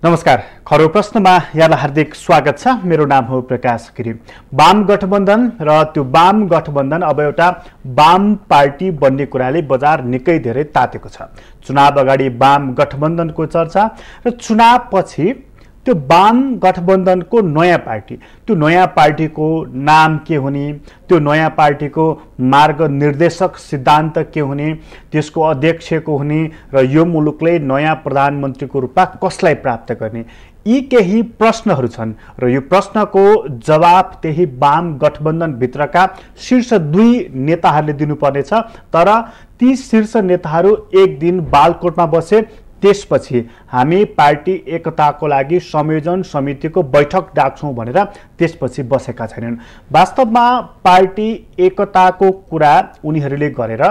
नमस्कार, खरो प्रश्नमा यहाँलाई हार्दिक स्वागत छ। मेरो नाम हो प्रकाश गिरी। वाम गठबन्धन र त्यो वाम गठबन्धन अब एउटा वाम पार्टी बन्ने कुराले बजार निकै धेरै तातेको छ। चुनाव अगाडि वाम गठबन्धनको चर्चा र चुनाव पछि त्यो वाम गठबन्धनको नयाँ पार्टी, त्यो नयाँ पार्टीको नाम के हुने, त्यो नयाँ पार्टीको मार्ग निर्देशक सिद्धान्त के हुने, त्यसको अध्यक्ष को हुने र यो मुलुकले नयाँ प्रधानमन्त्रीको रूपमा कसलाई प्राप्त गर्ने, यी केही प्रश्नहरू छन् र यो प्रश्नको जवाब त्यही वाम गठबन्धनभित्रका शीर्ष 2 नेताहरूले दिनुपर्नेछ। तर ती शीर्ष नेताहरू एक दिन बालकोटमा बसे, त्यसपछि हामी पार्टी एकताको लागि संयोजन समितिको बैठक डाक्छौँ भनेर त्यसपछि बसेका छैनन्। वास्तवमा पार्टी एकताको कुरा उनीहरूले गरेर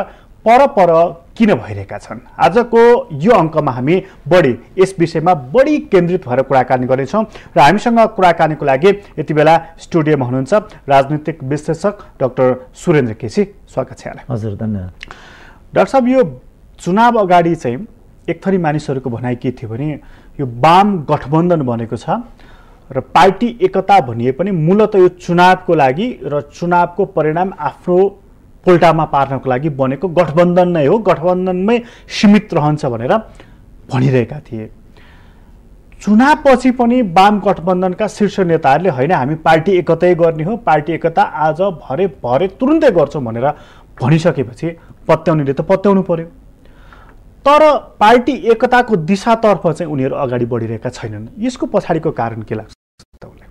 परपर किन भइरहेका छन्? आजको यो अङ्कमा हामी बढी यस विषयमा बढी केन्द्रित भएर कुराकानी गर्नेछौँ र हामीसँग कुराकानीको लागि यति बेला स्टुडियोमा हुनुहुन्छ राजनीतिक विश्लेषक डाक्टर सुरेन्द्र केसी। स्वागत छ यहाँलाई। हजुर, धन्यवाद। डाक्टर साहब, यो चुनाव अगाडि चाहिँ एक थरी मानिसहरूको भनाइ के थियो भने यो वाम गठबन्धन बनेको छ र पार्टी एकता भनिए पनि मूलत यो चुनावको लागि र चुनावको परिणाम आफ्नो पोल्टामा पार्नको लागि बनेको गठबन्धन नै हो, गठबन्धनमै सीमित रहन्छ भनेर भनिरहेका थिए। चुनावपछि पनि वाम गठबन्धनका शीर्ष नेताहरूले होइन हामी पार्टी एकतै गर्ने हो, पार्टी एकता आज भरे तुरुन्तै गर्छौँ भनेर भनिसकेपछि पत्याउनेले त पत्याउनु पर्यो। तर पार्टी एकताको दिशातर्फ चाहिँ उनीहरू अगाडि बढिरहेका छैनन्। यसको पछाडिको कारण के लाग्छ तपाईँलाई?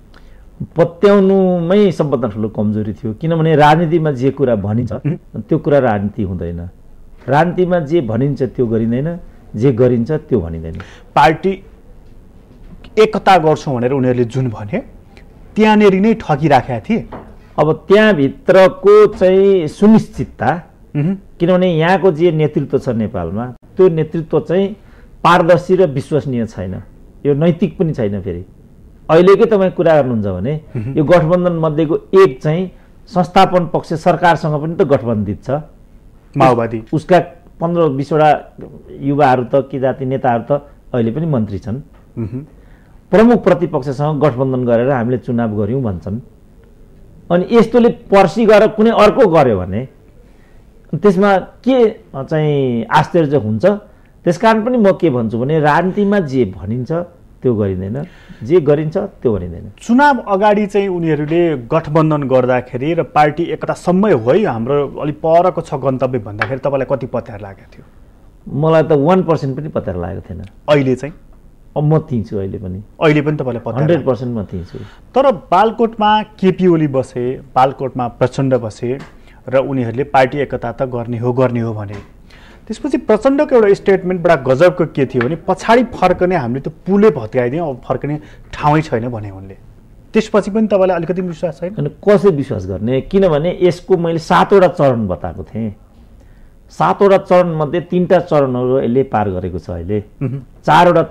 पत्याउनुमै सबभन्दा ठुलो कमजोरी थियो। किनभने राजनीतिमा जे कुरा भनिन्छ त्यो कुरा राजनीति हुँदैन, राजनीतिमा जे भनिन्छ त्यो गरिँदैन, जे गरिन्छ त्यो भनिँदैन। पार्टी एकता गर्छौँ भनेर उनीहरूले जुन भने त्यहाँनेरि नै ठगिराखेका थिए। अब त्यहाँभित्रको चाहिँ सुनिश्चितता, किनभने यहाँको जे नेतृत्व छ नेपालमा त्यो नेतृत्व चाहिँ पारदर्शी र विश्वसनीय छैन, यो नैतिक पनि छैन। फेरि अहिलेकै तपाईँ कुरा गर्नुहुन्छ भने यो गठबन्धन मध्येको एक चाहिँ संस्थापन पक्ष सरकारसँग पनि त गठबन्धित छ, माओवादी। उसका 15-20 वटा युवाहरू त के जाति नेताहरू त अहिले पनि मन्त्री छन्। प्रमुख प्रतिपक्षसँग गठबन्धन गरेर हामीले चुनाव गऱ्यौँ भन्छन्। अनि यस्तोले पर्सि गएर कुनै अर्को गर्यो भने त्यसमा के चाहिँ आश्चर्य हुन्छ। त्यसकारण पनि म के भन्छु भने राजनीतिमा जे भनिन्छ त्यो गरिँदैन, जे गरिन्छ त्यो गरिँदैन। चुनाव अगाडि चाहिँ उनीहरूले गठबन्धन गर्दाखेरि र पार्टी एकतासम्मै हो है हाम्रो अलिक परको छ गन्तव्य भन्दाखेरि तपाईँलाई कति पत्यार लागेको थियो? मलाई त 1% पनि पत्यार लागेको थिएन। अहिले चाहिँ अब म तिन्छु, अहिले पनि तपाईँलाई पत्यार 100% म तिन्छु। तर बालकोटमा केपी ओली बसे, बालकोटमा प्रचण्ड बसे र उनीहरूले पार्टी एकता त गर्ने हो भने त्यसपछि प्रचण्डको एउटा स्टेटमेन्ट बडा गजबको के थियो भने पछाडि फर्कने हामीले त पुलै भत्काइदियौँ, अब फर्कने ठाउँै छैन भने उनले। त्यसपछि पनि तपाईँलाई अलिकति विश्वास छैन? अनि कसरी विश्वास गर्ने? किनभने यसको मैले 7 वटा चरण बताएको थिएँ। 7 वटा चरणमध्ये 3टा चरणहरू यसले पार गरेको छ। अहिले 4 वटा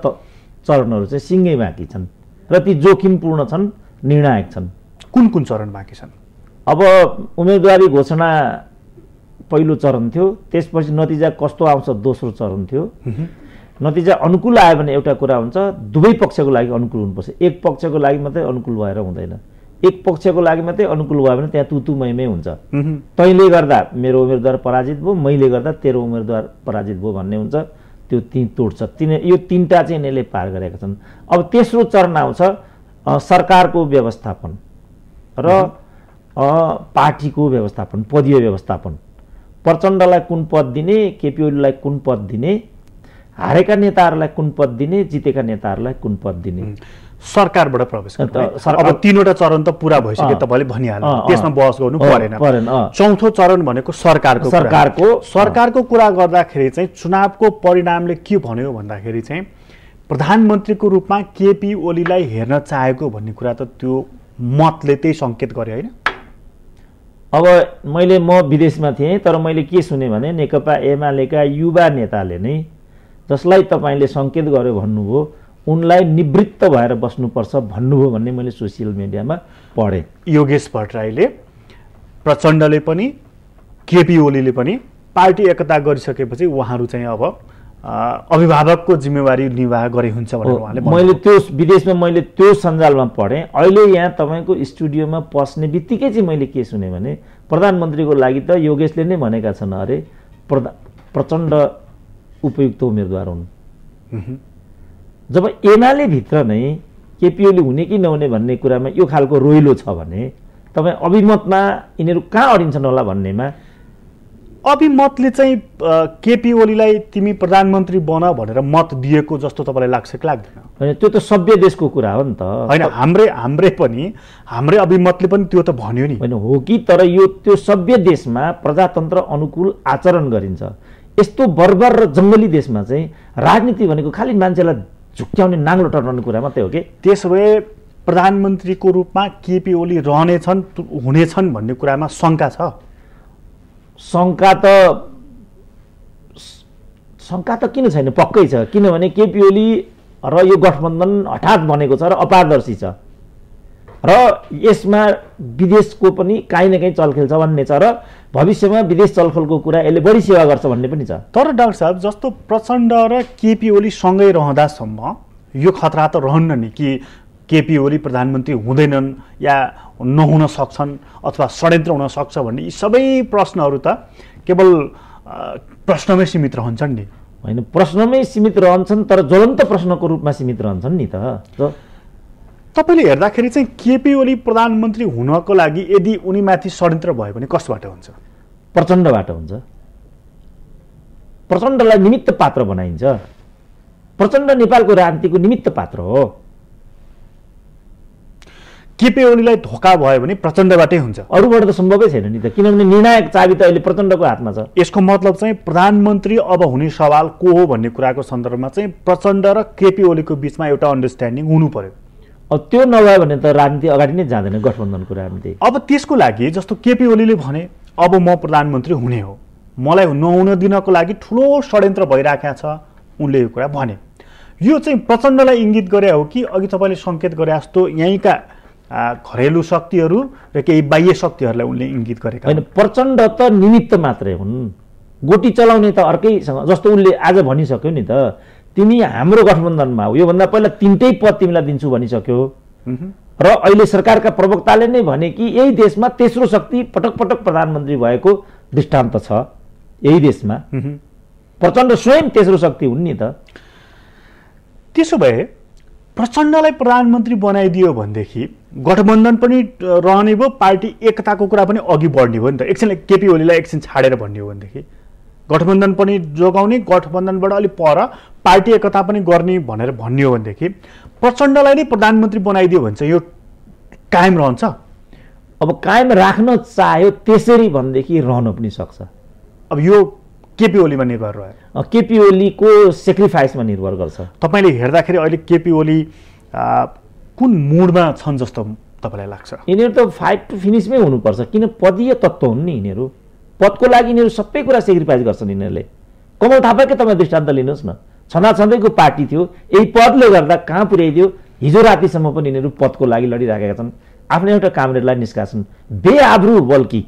चरणहरू चाहिँ सिङ्गै बाँकी छन् र ती जोखिमपूर्ण छन्, निर्णायक छन्। कुन चरण बाँकी छन्? अब उम्मेदवारी घोषणा पहिलो चरण थियो, त्यसपछि नतिजा कस्तो आउँछ दोस्रो चरण थियो। नतिजा अनुकूल आयो भने एउटा कुरा हुन्छ, दुवै पक्षको लागि अनुकूल हुनुपर्छ। एक पक्षको लागि मात्रै अनुकूल भएर हुँदैन, एक पक्षको लागि मात्रै अनुकूल भयो भने त्यहाँ तुतुमयमै हुन्छ। तैँले गर्दा मेरो उम्मेदवार पराजित भयो, मैले गर्दा तेरो उम्मेदवार पराजित भयो भन्ने हुन्छ, त्यो तोड्छ। यो 3टा चाहिँ यिनीहरूले पार गरेका छन्। अब तेस्रो चरण आउँछ सरकारको व्यवस्थापन र पार्टीको व्यवस्थापन, पदीय व्यवस्थापन। प्रचण्डलाई कुन पद दिने, केपी ओलीलाई कुन पद दिने, हारेका नेताहरूलाई कुन पद दिने, जितेका नेताहरूलाई कुन पद दिने, सरकारबाट प्रवेश गर्नु। अब 3वटा चरण त पुरा भइसक्यो, तपाईँले भनिहाल्नु, त्यसमा बहस गर्नु परेन। चौथो चरण भनेको सरकारको कुरा गर्दाखेरि चाहिँ चुनावको परिणामले के भन्यो भन्दाखेरि चाहिँ प्रधानमन्त्रीको रूपमा केपी ओलीलाई हेर्न चाहेको भन्ने कुरा त त्यो मतले त्यही सङ्केत गर्यो होइन? अब म विदेशमा थिएँ, तर मैले के सुने भने नेकपा एमालेका युवा नेताले नै जसलाई तपाईँले सङ्केत गर्यो भन्नुभयो उनलाई निवृत्त भएर बस्नुपर्छ भन्नुभयो भन्ने मैले सोसियल मिडियामा पढेँ। योगेश भट्टराईले, प्रचण्डले पनि, केपी ओलीले पनि पार्टी एकता गरिसकेपछि उहाँहरू चाहिँ अब अभिभावकको जिम्मेवारी निर्वाह गरे हुन्छ भनेर उहाँले मैले त्यो विदेशमा मैले त्यो सञ्जालमा पढेँ। अहिले यहाँ तपाईँको स्टुडियोमा पस्ने बित्तिकै चाहिँ मैले के सुने भने प्रधानमन्त्रीको लागि त योगेशले नै भनेका छन् अरे प्रचण्ड उपयुक्त उम्मेदवार हुन्। जब एमाले भित्र नै केपी ओली हुने कि नहुने भन्ने कुरामा यो खालको रोइलो छ भने तपाईँ अभिमतमा यिनीहरू कहाँ अडिन्छन् होला भन्नेमा अभिमतले चाहिँ केपी ओलीलाई तिमी प्रधानमन्त्री बन भनेर मत दिएको जस्तो तपाईँलाई लाग्छ कि लाग्दैन? होइन, त्यो त सभ्य देशको कुरा हो नि त। होइन, हाम्रै अभिमतले पनि त्यो त भन्यो नि। होइन हो कि, तर यो त्यो सभ्य देशमा प्रजातन्त्र अनुकूल आचरण गरिन्छ। यस्तो बर्बर र जङ्गली देशमा चाहिँ राजनीति भनेको खालि मान्छेलाई झुक्क्याउने नाङ्लो टर्नाउने कुरा मात्रै हो कि। त्यसो भए प्रधानमन्त्रीको रूपमा केपी ओली रहनेछन् हुनेछन् भन्ने कुरामा शङ्का छ? शङ्का त किन छैन, पक्कै छ। किनभने केपी ओली र यो गठबन्धन हठात बनेको छ र अपारदर्शी छ र यसमा विदेशको पनि काहीँ न काहीँ चलखेल छ भन्ने छ र भविष्यमा विदेश चलखेलको कुरा यसले बढी सेवा गर्छ भन्ने पनि छ। तर डाक्टर साहब, जस्तो प्रचण्ड र केपी ओली सँगै रहँदासम्म यो खतरा त रहन्न नि कि केपी ओली प्रधानमन्त्री हुँदैनन् या नहुन सक्छन् अथवा षड्यन्त्र हुन सक्छ भन्ने यी सबै प्रश्नहरू त केवल प्रश्नमै सीमित रहन्छन् नि। होइन, प्रश्नमै सीमित रहन्छन्, तर ज्वलन्त प्रश्नको रूपमा सीमित रहन्छन् नि त। तपाईँले हेर्दाखेरि चाहिँ केपी ओली प्रधानमन्त्री हुनको लागि यदि उनीमाथि षड्यन्त्र भयो भने कसबाट हुन्छ? प्रचण्डबाट हुन्छ। प्रचण्डलाई निमित्त पात्र बनाइन्छ। प्रचण्ड नेपालको राजनीतिको निमित्त पात्र हो। केपी ओलीलाई धोका भयो भने प्रचण्डबाटै हुन्छ, अरूबाट त सम्भवै छैन नि त। किनभने निर्णायक चाबी त अहिले प्रचण्डको हातमा छ। यसको मतलब चाहिँ प्रधानमन्त्री अब हुने सवाल को हो भन्ने कुराको सन्दर्भमा चाहिँ प्रचण्ड र केपी ओलीको बिचमा एउटा अन्डरस्ट्यान्डिङ हुनु पर्यो। अब त्यो नभयो भने त राजनीति अगाडि नै जाँदैन, गठबन्धनको राजनीति। अब त्यसको लागि जस्तो केपी ओलीले भने अब म प्रधानमन्त्री हुने हो, मलाई नहुन दिनको लागि ठुलो षड्यन्त्र भइराखेको छ, उनले यो कुरा भने। यो चाहिँ प्रचण्डलाई इङ्गित गरे हो कि अघि तपाईँले सङ्केत गरे जस्तो यहीँका घरेलु शक्तिहरू र केही बाह्य शक्तिहरूलाई उनले इङ्गित गरेका? होइन, प्रचण्ड त निमित्त मात्रै हुन्। गोटी चलाउने त अर्कैसँग, जस्तो उनले आज भनिसक्यो नि त, तिमी हाम्रो गठबन्धनमा हो, योभन्दा पहिला 3टै पद तिमीलाई दिन्छु भनिसक्यो। र अहिले सरकारका प्रवक्ताले नै भने कि यही देशमा तेस्रो शक्ति पटक पटक प्रधानमन्त्री भएको दृष्टान्त छ यही देशमा। प्रचण्ड स्वयं तेस्रो शक्ति हुन् नि त। त्यसो भए प्रचण्डलाई प्रधानमन्त्री बनाइदियो भनेदेखि गठबन्धन पनि रहने भयो, पार्टी एकताको कुरा पनि अघि बढ्ने भयो नि त। एकछिन केपी ओलीलाई एकछिन छाडेर भन्ने हो भनेदेखि गठबन्धन पनि जोगाउने, गठबन्धनबाट अलिक पर पार्टी एकता पनि गर्ने भनेर भन्ने हो भनेदेखि प्रचण्डलाई नै प्रधानमन्त्री बनाइदियो भने चाहिँ यो कायम रहन्छ? अब कायम राख्न चाह्यो त्यसरी भनेदेखि रहन पनि सक्छ। अब यो केपी ओलीमा निर्भर रह्यो, केपी ओलीको सेक्रिफाइसमा निर्भर गर्छ। तपाईँले हेर्दाखेरि अहिले केपी ओली कुन मुडमा छन् जस्तो तपाईँलाई लाग्छ? यिनीहरू त फाइट टु फिनिसमै हुनुपर्छ, किन पदीय तत्त्व हुन् नि यिनीहरू। पदको लागि यिनीहरू सबै कुरा सेक्रिफाइस गर्छन् यिनीहरूले। कमल थापाकै तपाईँ दृष्टान्त लिनुहोस् न, छँदाछँदैको पार्टी थियो, यही पदले गर्दा कहाँ पुर्याइदियो। हिजो रातिसम्म पनि यिनीहरू पदको लागि लडिराखेका छन्, आफ्नो एउटा कामरेडलाई निष्कासन बेआब्रु बल्कि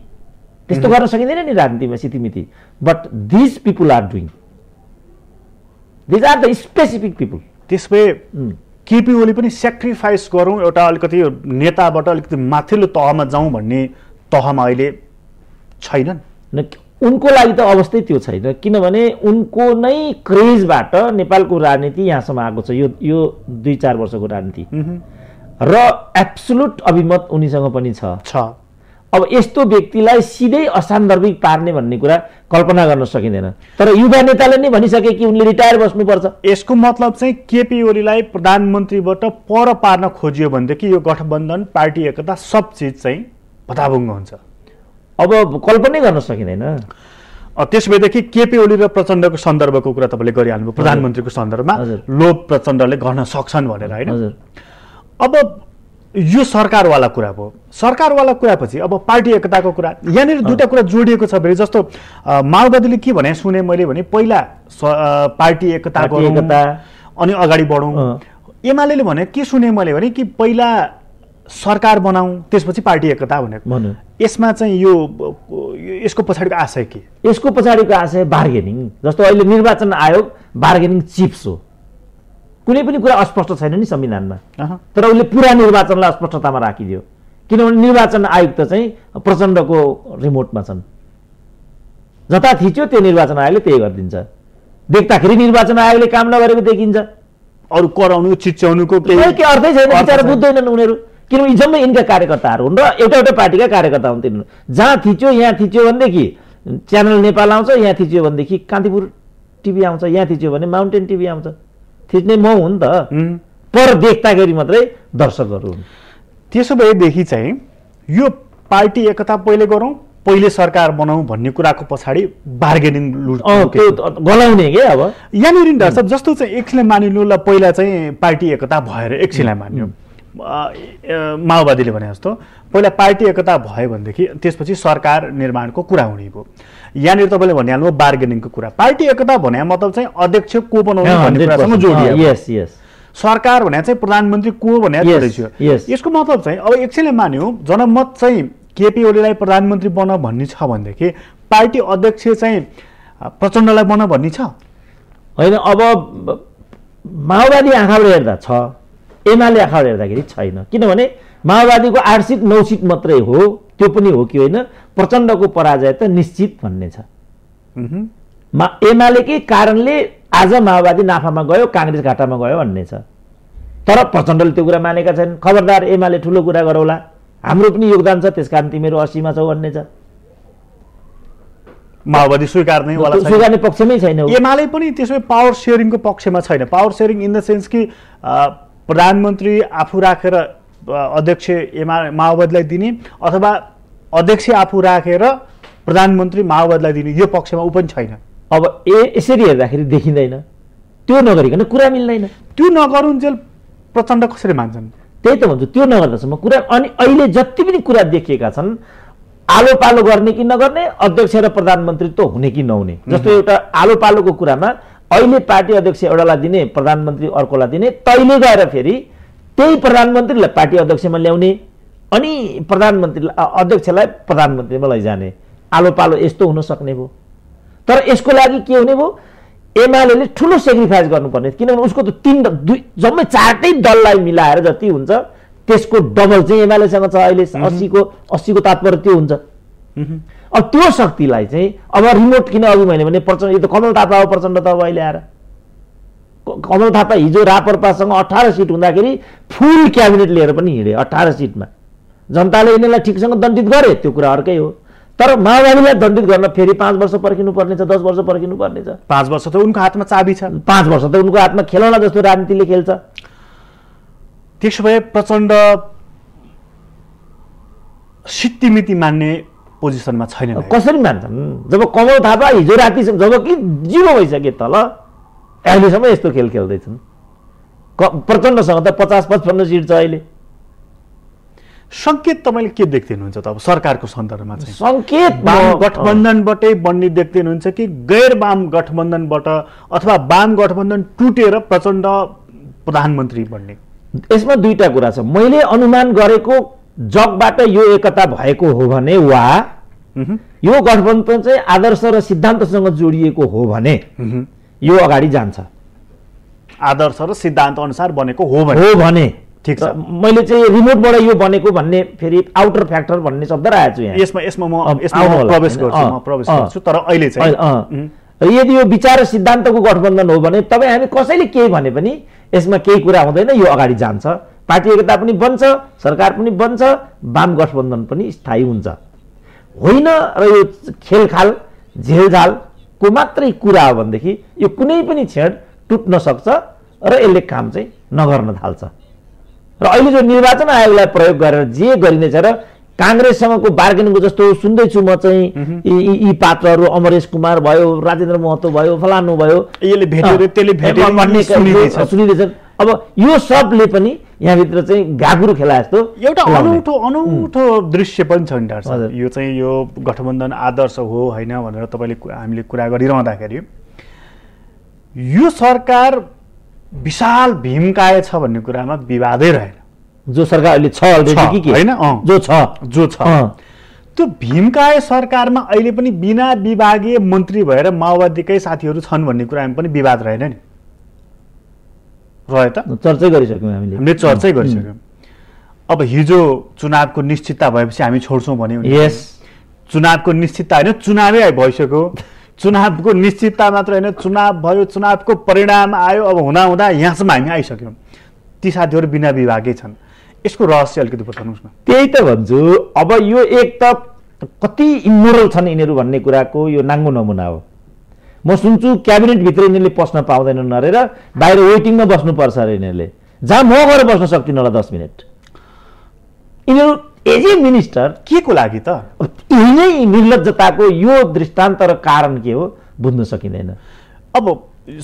त्यस्तो गर्न सकिँदैन नि राजनीतिमा सितिमिति। But these people are doing, these are the specific people. त्यसभए केपी ओली पनि सेक्रिफाइस गरौँ, एउटा अलिकति नेताबाट अलिकति माथिल्लो तहमा जाउँ भन्ने तहमा अहिले छैनन्। उनको लागि त अवस्थै त्यो छैन, किनभने उनको नै क्रेजबाट नेपालको राजनीति यहाँसम्म आएको छ। यो 2-4 वर्षको राजनीति र एब्सोल्युट अभिमत उनीसँग पनि छ। अब यस्तो व्यक्तिलाई सिधै असान्दर्भिक पार्ने भन्ने कुरा कल्पना गर्न सकिँदैन। तर युवा नेताले नै भनिसके कि उनले रिटायर बस्नुपर्छ। यसको मतलब चाहिँ केपी ओलीलाई प्रधानमन्त्रीबाट पर पार्न खोजियो भनेदेखि यो गठबन्धन, पार्टी एकता सब चिज चाहिँ भताभुङ्ग हुन्छ। अब कल्पनै गर्न सकिँदैन। त्यस भएदेखि केपी ओली र प्रचण्डको सन्दर्भको कुरा तपाईँले गरिहाल्नुभयो, प्रधानमन्त्रीको सन्दर्भमा लोभ प्रचण्डले गर्न सक्छन् भनेर, होइन? अब यो सरकारवाला कुरा भयो। सरकारवाला कुरापछि अब पार्टी एकताको कुरा, यहाँनिर दुईवटा कुरा जोडिएको छ फेरि। जस्तो माओवादीले के भने सुने मैले भने पहिला पार्टी एकता गरौँ अनि अगाडि बढौँ। एमाले भने के सुने मैले भने कि पहिला सरकार बनाऊ त्यसपछि पार्टी एकता भनेको यसमा चाहिँ यो यसको पछाडिको आशय के? यसको पछाडिको आशय बार्गेनिङ। जस्तो अहिले निर्वाचन आयोग बार्गेनिङ चिप्स हो, कुनै पनि कुरा अस्पष्ट छैन नि संविधानमा, तर उसले पुरा निर्वाचनलाई अस्पष्टतामा राखिदियो। किनभने निर्वाचन आयुक्त चाहिँ प्रचण्डको रिमोटमा छन्, जता थिच्यो त्यो निर्वाचन आयोगले त्यही गरिदिन्छ। देख्दाखेरि निर्वाचन आयोगले काम नगरेको देखिन्छ, अरू कराउनु चिच्याउनुको केही अर्थै छैन। बिचारा बुझ्दैनन् उनीहरू, किनभने जम्मै यिनका कार्यकर्ताहरू हुन् र एउटा एउटा पार्टीका कार्यकर्ता हुन् तिनीहरू। जहाँ थिच्यो यहाँ थिच्यो भनेदेखि च्यानल नेपाल आउँछ, यहाँ थिच्यो भनेदेखि कान्तिपुर टिभी आउँछ, यहाँ थिच्यो भने माउन्टेन टिभी आउँछ। थिच्ने म हुन् त, पर देख्दाखेरि मात्रै दर्शकहरू हुन्। त्यसो भएदेखि चाहिँ यो पार्टी एकता पहिले गरौँ, पहिले सरकार बनाऊ भन्ने कुराको पछाडि बार्गेनिङ गलाउने के? अब यहाँनिर डाक्टर साहब जस्तो चाहिँ एकछिनलाई मानिनु ल, पहिला चाहिँ पार्टी एकता भएर एकछिनलाई मान्यो माओवादीले भने जस्तो पहिला पार्टी एकता भयो भनेदेखि त्यसपछि सरकार निर्माणको कुरा हुने भयो। यहाँनिर तपाईँले भनिहाल्नु बार्गेनिङको कुरा। पार्टी एकता भने मतलब चाहिँ अध्यक्ष को बनाउने भन्ने कुरासँग जोडियो। यस यस। सरकार भने चाहिँ प्रधानमन्त्री को भने जोडियो। यसको मतलब चाहिँ अब एकछिनले मान्यो जनमत चाहिँ केपी ओलीलाई प्रधानमन्त्री बन भन्ने छ भनेदेखि पार्टी अध्यक्ष चाहिँ प्रचण्डलाई बन भन्ने छ होइन? अब माओवादी आँखाबाट हेर्दा छ, एमाले आँखाबाट हेर्दाखेरि छैन। किनभने माओवादीको 8 सिट 9 सिट मात्रै हो, त्यो पनि हो कि होइन, प्रचण्डको पराजय त निश्चित भन्ने छ। एमालेकै कारणले आज माओवादी नाफामा गयो, काङ्ग्रेस घाटामा गयो भन्ने छ। तर प्रचण्डले त्यो कुरा मानेका छैनन्। खबरदार एमाले ठुलो कुरा गरौला, हाम्रो पनि योगदान छ, त्यसकारण तिमीहरू 80 मा छौ भन्ने छ। माओवादी स्वीकार्ने पक्षमै छैन। एमाले पनि त्यसमै पावर सेयरिङको पक्षमा छैन। Power sharing in the sense कि प्रधानमन्त्री आफू राखेर अध्यक्ष माओवादीलाई दिने अथवा अध्यक्ष आफू राखेर प्रधानमन्त्री माओवादीलाई दिने, यो पक्षमा ऊ पनि छैन। अब यसरी हेर्दाखेरि देखिँदैन, त्यो नगरिकन कुरा मिल्दैन। त्यो नगरुन्जेल प्रचण्ड कसरी मान्छन्? त्यही त भन्छु, त्यो नगर्दासम्म कुरा। अनि अहिले जति पनि कुरा देखिएका छन्, आलो पालो गर्ने कि नगर्ने, अध्यक्ष र प्रधानमन्त्री त हुने कि नहुने। जस्तो एउटा आलो पालोको कुरामा अहिले पार्टी अध्यक्ष एउटालाई दिने, प्रधानमन्त्री अर्कोलाई दिने, तैले गएर फेरि त्यही प्रधानमन्त्रीलाई पार्टी अध्यक्षमा ल्याउने अनि प्रधानमन्त्रीलाई अध्यक्षलाई प्रधानमन्त्रीमा लैजाने। आलो पालो यस्तो हुन सक्ने भयो। तर यसको लागि के हुने भयो? एमाले ठुलो सेक्रिफाइस गर्नुपर्ने, किनभने उसको त जम्मै 4टै दललाई मिलाएर जति हुन्छ त्यसको डबल चाहिँ एमालेसँग छ अहिले। 80को तात्पर्य त्यो हुन्छ। अब त्यो शक्तिलाई चाहिँ अब रिमोट किन अघि मैले भने प्रचण्ड, यो त कमल थापा हो प्रचण्ड त अब अहिले आएर। कमल थापा हिजो रापरपासँग 18 सिट हुँदाखेरि फुल क्याबिनेट लिएर पनि हिँडे 18 सिटमा। जनताले यिनीहरूलाई ठिकसँग दण्डित गरे, त्यो कुरा अर्कै हो। तर माओवादीलाई दण्डित गर्न फेरि 5 वर्ष पर्खिनु पर्नेछ, 10 वर्ष पर्खिनु पर्नेछ। 5 वर्ष त उनको हातमा चाबी छ। 5 वर्ष त उनको हातमा खेलौना जस्तो राजनीतिले खेल्छ। त्यसो भए प्रचण्ड सित्तिमिति मान्ने पोजिसनमा छैन। कसरी मान्छन्? जब कमल थापा हिजो राति जब कि 0 भइसके तल अहिलेसम्म यस्तो खेल खेल्दैछन्। प्रचण्डसँग त 50-55 सिट छ अहिले। संकेत तपाईँले के देख्दै हुनुहुन्छ त अब सरकारको सन्दर्भमा चाहिँ? संकेत वाम गठबन्धनबाटै बन्ने देख्दै हुनुहुन्छ कि गैर वाम गठबन्धनबाट अथवा वाम गठबन्धन टुटेर प्रचण्ड प्रधानमन्त्री बन्ने? यसमा दुईटा कुरा छ। मैले अनुमान गरेको जगबाट यो एकता भएको हो भने वा यो गठबन्धन चाहिँ आदर्श र सिद्धान्तसँग जोडिएको हो भने यो अगाडि जान्छ। आदर्श र सिद्धान्त अनुसार बनेको हो भने ठीक छ। मैले चाहिँ रिमोटबाट यो बनेको भन्ने फेरि आउटर फ्याक्टर भन्ने शब्द राखेको छु यहाँ। यसमा म प्रवेश गर्छु तर अहिले चाहिँ यदि यो विचार र सिद्धान्तको गठबन्धन हो भने तपाईँ हामी कसैले केही भने पनि यसमा केही कुरा हुँदैन, यो अगाडि जान्छ। पार्टी एकता पनि बन्छ, सरकार पनि बन्छ, वाम गठबन्धन पनि स्थायी हुन्छ। होइन र यो खेलखाल झेलझालको मात्रै कुरा हो भनेदेखि यो कुनै पनि क्षण टुट्न सक्छ र यसले काम चाहिँ नगर्न थाल्छ। र अहिले जो निर्वाचन आयोगलाई प्रयोग गरेर जे गरिनेछ र काङ्ग्रेससँगको बार्गेनिङको जस्तो सुन्दैछु म चाहिँ यी पात्रहरू अमरेश कुमार भयो, राजेन्द्र महतो भयो, फलानु भयो, यसले भेट्यो त्यसले भेट्यो भन्ने सुनिँदैछन्। अब यो सबले पनि यहाँभित्र चाहिँ घागुरु खेला जस्तो एउटा अनौठो दृश्य पनि छ नि डाक्टर साहब। यो चाहिँ यो गठबन्धन आदर्श हो होइन भनेर तपाईँले हामीले कुरा गरिरहँदाखेरि यो सरकार विशाल भीमकाय छ भन्ने कुरामा विवादै रहेन। जो सरकार अहिले छ अलरेडी के हैन जो छ त्यो भीमकाय सरकारमा अहिले पनि बिना विभागीय मन्त्री भएर माओवादीकै साथीहरू छन् भन्ने कुरामा पनि विवाद रहेन नि रह्यो त चर्चै गरिसक्यौँ हामीले चर्चै गरिसक्यौँ अब हिजो चुनावको निश्चितता भएपछि हामी छोड्छौँ भन्यो यस चुनावको निश्चितता होइन चुनावै भइसक्यो चुनावको निश्चितता मात्र होइन चुनाव भयो चुनावको परिणाम आयो अब हुँदा यहाँसम्म हामी आइसक्यौँ ती साथीहरू बिना विभागै छन् यसको रहस्य अलिकति बताउनुहोस् न त्यही त भन्छु अब यो एक त कति इमोरल छन् यिनीहरू भन्ने कुराको यो नाङ्गो नमुना हो म सुन्छु क्याबिनेटभित्र यिनीहरूले पस्न पाउँदैनन् अरे र बाहिर वेटिङमा बस्नुपर्छ अरे यिनीहरूले जहाँ म गएर बस्न सक्दिनँ होला 10 मिनट यिनीहरू एज ए मिनिस्टर के को लागि त यही नै निर्लज्जताको यो दृष्टान्त र कारण के हो बुझ्न सकिँदैन अब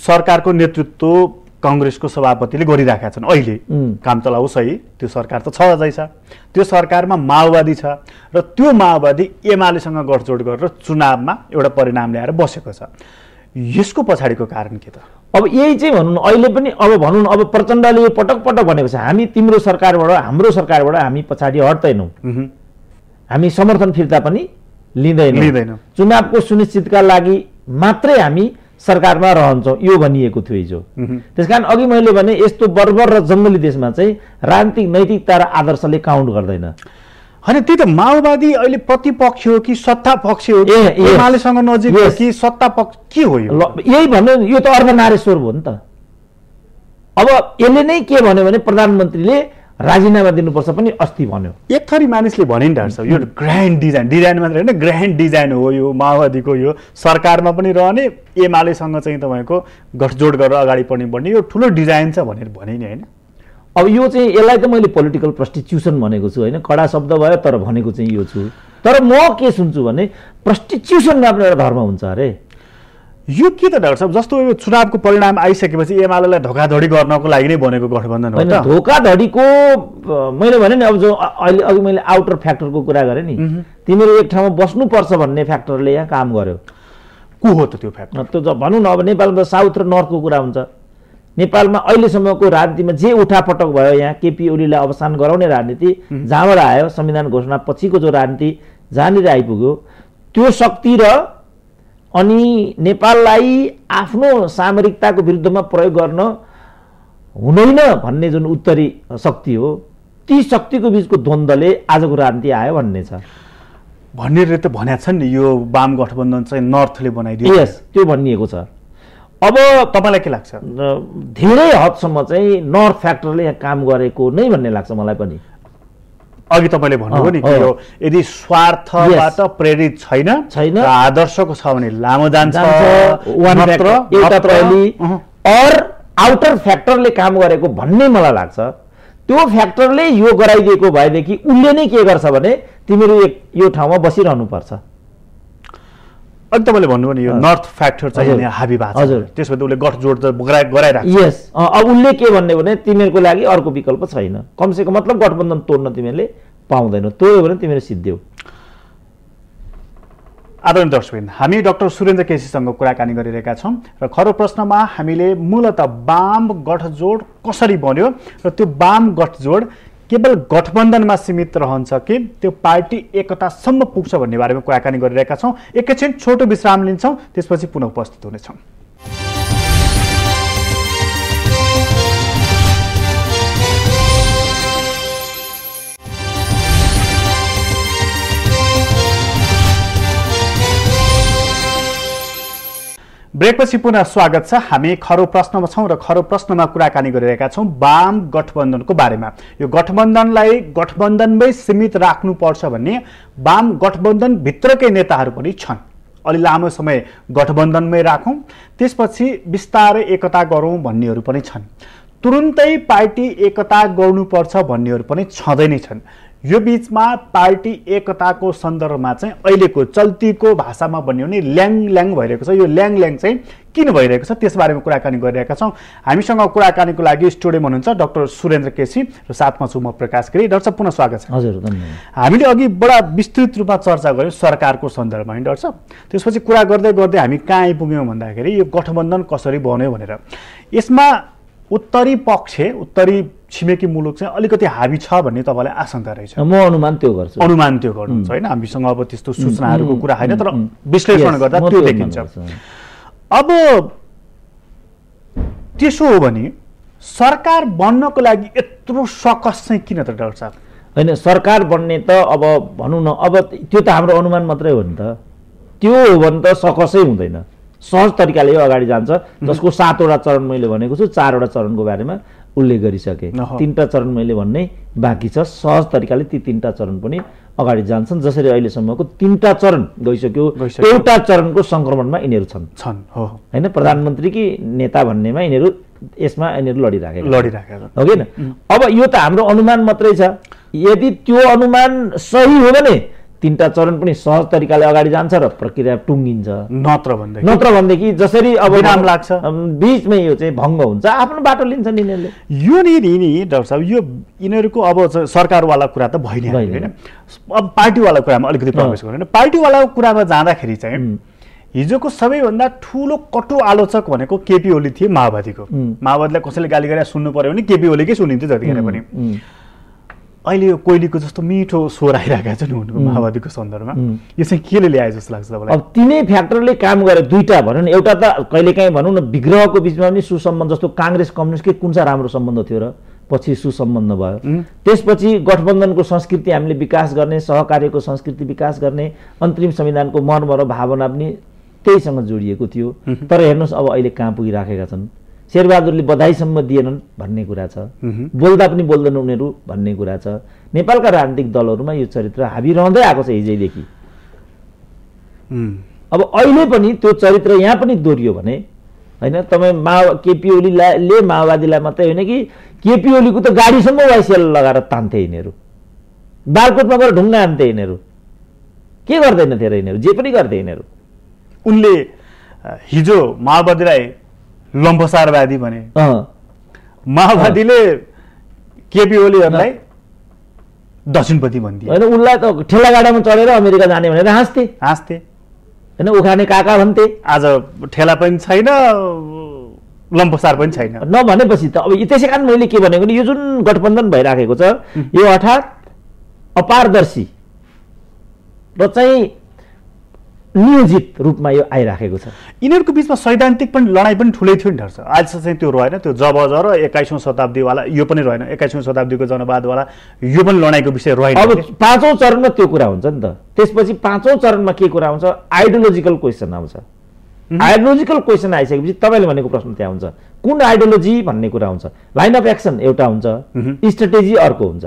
सरकारको नेतृत्व कांग्रेसको सभापतिले गरिराखेका छन् अहिले काम चलाउ सही त्यो सरकार त छ अझै छ त्यो सरकारमा माओवादी छ र त्यो माओवादी एमालेसँग गठजोड गरेर चुनावमा एउटा परिणाम ल्याएर बसेको छ यसको पछाडिको कारण के त अब यही चाहिँ भनौँ अहिले पनि अब भनौँ अब प्रचण्डले यो पटक पटक भनेको छ हामी तिम्रो सरकारबाट हाम्रो सरकारबाट हामी पछाडि हट्दैनौँ हामी समर्थन फिर्ता पनि लिँदैनौँ चुनावको सुनिश्चितका लागि मात्रै हामी सरकारमा रहन्छौँ यो भनिएको थियो हिजो त्यसकारण अघि मैले भने यस्तो बर्बर र जङ्गली देशमा चाहिँ राजनीतिक नैतिकता र आदर्शले काउन्ट गर्दैन होइन त्यही त माओवादी अहिले प्रतिपक्ष हो कि सत्ता पक्ष हो एमालेसँग नजिक हो कि सत्ता पक्ष के हो यही भन्नु यो त अर्धनारेश्वर हो नि त अब यसले नै के भन्यो भने प्रधानमन्त्रीले राजीनामा दिनुपर्छ पनि अस्ति भन्यो एक थरी मानिसले भने नि डाक्टर साहब यो ग्रान्ड डिजाइन मात्र होइन ग्रान्ड डिजाइन हो यो माओवादीको यो सरकारमा पनि रहने एमालेसँग चाहिँ तपाईँको गठजोड गरेर अगाडि बढ्ने यो ठुलो डिजाइन छ भनेर भने नि होइन अब यो चाहिँ यसलाई त मैले पोलिटिकल प्रस्टिट्युसन भनेको छु होइन कडा शब्द भयो तर भनेको चाहिँ यो छु तर म के सुन्छु भने प्रस्टिट्युसनमा पनि एउटा धर्म हुन्छ अरे यो के त डाक्टर साहब जस्तो यो चुनावको परिणाम आइसकेपछि एमालेलाई धोकाधडी गर्नको लागि नै बनेको गठबन्धन हो त धोकाधडीको मैले भने नि अब जो अहिले अघि मैले आउटर फ्याक्टरको कुरा गरेँ नि तिमीहरू एक ठाउँमा बस्नुपर्छ भन्ने फ्याक्टरले यहाँ काम गर्यो को हो त त्यो फ्याक्टर त्यो भनौँ न अब नेपालमा साउथ र नर्थको कुरा हुन्छ नेपालमा अहिलेसम्मको राजनीतिमा जे उठापटक भयो यहाँ केपी ओलीलाई अवसान गराउने राजनीति जहाँबाट आयो संविधान घोषणा पछिको जो राजनीति जहाँनिर आइपुग्यो त्यो शक्ति र अनि नेपाललाई आफ्नो सामरिकताको विरुद्धमा प्रयोग गर्न हुँदैन भन्ने जुन उत्तरी शक्ति हो ती शक्तिको बीचको द्वन्द्वले आजको राजनीति आयो भन्ने छ भन्नेले त भनेका छन् नि यो वाम गठबन्धन चाहिँ नर्थले बनाइदियो यस त्यो भनिएको छ अब तपाईलाई के लाग्छ धेरै हदसम्म चाहिँ नर्थ फ्याक्टरले यहाँ काम गरेको नै भन्ने लाग्छ मलाई पनि अघि तपाईले भन्नुभयो नि कि यो यदि स्वार्थबाट प्रेरित छैन आदर्शको छ भने लामो जान्छ एउटा प्रहरी और आउटर फ्याक्टरले काम गरेको भन्ने मलाई लाग्छ त्यो फ्याक्टरले यो गराइदिएको भएदेखि उनले नै के गर्छ भने तिमीहरू यो ठाउँमा बसिरहनु पर्छ अघि तपाईँले भन्नुभयो नि यो नर्थ फ्याक्टर चाहिँ यहाँ हाबी भएको छ त्यसपछि उसले गठजोड गराइरहेको छ यस अब उनले के भन्ने भने तिमीहरूको लागि अर्को विकल्प छैन कमसेकम मतलब गठबन्धन तोड्न तिमीहरूले पाउँदैनौ तोड्यो भने तिमीहरू सिद्धियौ आदरणीय दर्शकवृन्द हामी डाक्टर सुरेन्द्र केसीसँग कुराकानी गरिरहेका छौँ र खरो प्रश्नमा हामीले मूलतः वाम गठजोड कसरी बन्यो र त्यो वाम गठजोड केवल गठबन्धनमा सीमित रहन्छ कि त्यो पार्टी एकतासम्म पुग्छ भन्ने बारेमा कुराकानी गरिरहेका छौँ एकैछिन छोटो विश्राम लिन्छौँ त्यसपछि पुनः उपस्थित हुनेछौँ ब्रेकपछि पुनः स्वागत छ हामी खरो प्रश्नमा छौं र खरो प्रश्नमा कुराकानी गरिरहेका छौं वाम गठबन्धनको बारेमा यो गठबन्धनलाई गठबन्धनमै सीमित राख्नुपर्छ भन्ने वाम गठबन्धन भित्रकै नेताहरू पनि छन् अलि लामो समय गठबन्धनमै राखौं त्यसपछि बिस्तारै एकता गरौं भन्नेहरू पनि छन् तुरुन्तै पार्टी एकता गर्नुपर्छ भन्नेहरू पनि छँदै नै छन् यो बीचमा पार्टी एकताको सन्दर्भमा चाहिँ अहिलेको चल्तीको भाषामा भन्यो भने ल्याङ भइरहेको छ यो ल्याङ चाहिँ किन भइरहेको छ त्यसबारेमा कुराकानी गरिरहेका छौँ हामीसँग कुराकानीको लागि स्टुडियोमा हुनुहुन्छ डाक्टर सुरेन्द्र केसी र साथमा छु म प्रकाश गिरी डाक्टर साहब पुनः स्वागत छ हजुर धन्यवाद हामीले अघि बडा विस्तृत रूपमा चर्चा गर्यौं सरकारको सन्दर्भमा है डाक्टर साहब त्यसपछि कुरा गर्दै गर्दै हामी कहाँ आइपुग्यौं भन्दाखेरि यो गठबन्धन कसरी बन्यो भनेर यसमा उत्तरी पक्ष उत्तरी छिमेकी मुलुक चाहिँ अलिकति हाबी छ भन्ने तपाईँलाई आशंका रहेछ? म अनुमान त्यो गर्छु। अनुमान त्यो गर्नुहुन्छ होइन? हामीसँग अब त्यस्तो सूचनाहरूको कुरा होइन, तर विश्लेषण गर्दा त्यो देखिन्छ। अब त्यसो हो भने सरकार बन्नको लागि यत्रो सकस चाहिँ किन त डाक्टर साहब? होइन, सरकार बन्ने त अब भनौँ न, अब त्यो त हाम्रो अनुमान मात्रै हो नि त। त्यो हो भने त सकसै हुँदैन, सहज तरिकाले यो अगाडि जान्छ, जसको 7वटा चरण मैले भनेको छु। 4वटा चरणको बारेमा उल्लेख गरिसकेँ, 3टा चरण मैले भन्ने बाँकी छ। सहज तरिकाले ती 3टा चरण पनि अगाडि जान्छन्। जसरी अहिलेसम्मको 3टा चरण गइसक्यो, एउटा चरणको सङ्क्रमणमा यिनीहरू छन् होइन? प्रधानमन्त्री कि नेता भन्नेमा यिनीहरू लडिराखेका हो किन? अब यो त हाम्रो अनुमान मात्रै छ। यदि त्यो अनुमान सही हो भने 3टा चरण पनि सहज तरिकाले अगाडि जान्छ र प्रक्रिया टुङ्गिन्छ। नत्र भन्देखि जसरी अब विराम लाग्छ, बीचमै यो चाहिँ भङ्ग हुन्छ, आफ्नो बाटो लिन्छन् यिनीहरूले। यो नि डाक्टर साहब, यो यिनीहरूको अब सरकारवाला कुरा त भइ नै होइन। अब पार्टीवाला कुरामा अलिकति प्रवेश गर्नु। पार्टीवाला कुरामा जाँदाखेरि चाहिँ हिजोको सबैभन्दा ठुलो कटु आलोचक भनेको केपी ओली थिए माओवादीको। माओवादीलाई कसैले गाली गरेर सुन्नु पर्यो भने केपी ओलीकै सुनिन्थ्यो जतिखेर पनि। अहिले यो कोइलीको जस्तो मिठो स्वर आइरहेको छ नि उनको माओवादीको सन्दर्भमा, यो चाहिँ केले ल्याए जस्तो लाग्छ तपाईँलाई? अब तिनै फ्याक्टरले काम गरे, दुईटा भनौँ न। एउटा त कहिलेकाहीँ भनौँ न विग्रहको बिचमा पनि सुसम्बन्ध, जस्तो काङ्ग्रेस कम्युनिस्टकै कुन चाहिँ राम्रो सम्बन्ध थियो र पछि सुसम्बन्ध भयो। त्यसपछि गठबन्धनको संस्कृति हामीले विकास गर्ने, सहकार्यको संस्कृति विकास गर्ने, अन्तरिम संविधानको मर्म र भावना पनि त्यहीसँग जोडिएको थियो। तर हेर्नुहोस् अब अहिले कहाँ पुगिराखेका छन्। शेरबहादुरले बधाईसम्म दिएनन् भन्ने कुरा छ, बोल्दा पनि बोल्दैनन् उनीहरू भन्ने कुरा छ। नेपालका राजनीतिक दलहरूमा यो चरित्र हाबी रहँदै आएको छ हिजैदेखि। अब अहिले पनि त्यो चरित्र यहाँ पनि दोहोरियो भने होइन, तपाईँ केपी ओलीले माओवादीलाई मात्रै होइन कि केपी ओलीको त गाडीसम्म वाइसिएल लगाएर तान्थे यिनीहरू, बालकोटमा गएर ढुङ्गा हान्थे यिनीहरू। के गर्दैनथे र यिनीहरू? जे पनि गर्थे यिनीहरू। उनले हिजो माओवादीलाई लम्बसारवादी भने, माओवादीले केपी ओलीहरूलाई दक्षिणपति भनिदिए होइन। उनलाई त ठेला गाडामा चढेर अमेरिका जाने भनेर हाँस्थे होइन, उखाने काका भन्थे। आज ठेला पनि छैन, लम्बसार पनि छैन। नभनेपछि त अब त्यसै कारण मैले के भनेको नि, यो जुन गठबन्धन भइराखेको छ यो अर्थात् अपारदर्शी र चाहिँ नियोजित रूपमा यो आइराखेको छ। यिनीहरूको बिचमा सैद्धान्तिक पनि लडाइँ पनि ठुलै थियो नि ढर्छ। आज चाहिँ त्यो रहेन, त्यो जबज र 21औं शताब्दीवाला यो पनि रहेन, 21औं शताब्दीको जनवादवाला यो पनि लडाइँको विषय रहेन। अब 5औं चरणमा त्यो कुरा हुन्छ नि त। त्यसपछि 5औं चरणमा के कुरा हुन्छ? आइडियोलोजिकल क्वेसन आउँछ। आइडियोलोजिकल क्वेसन आइसकेपछि तपाईँले भनेको प्रश्न त्यहाँ हुन्छ, कुन आइडियोलोजी भन्ने कुरा हुन्छ। लाइन अफ एक्सन एउटा हुन्छ, स्ट्राटेजी अर्को हुन्छ,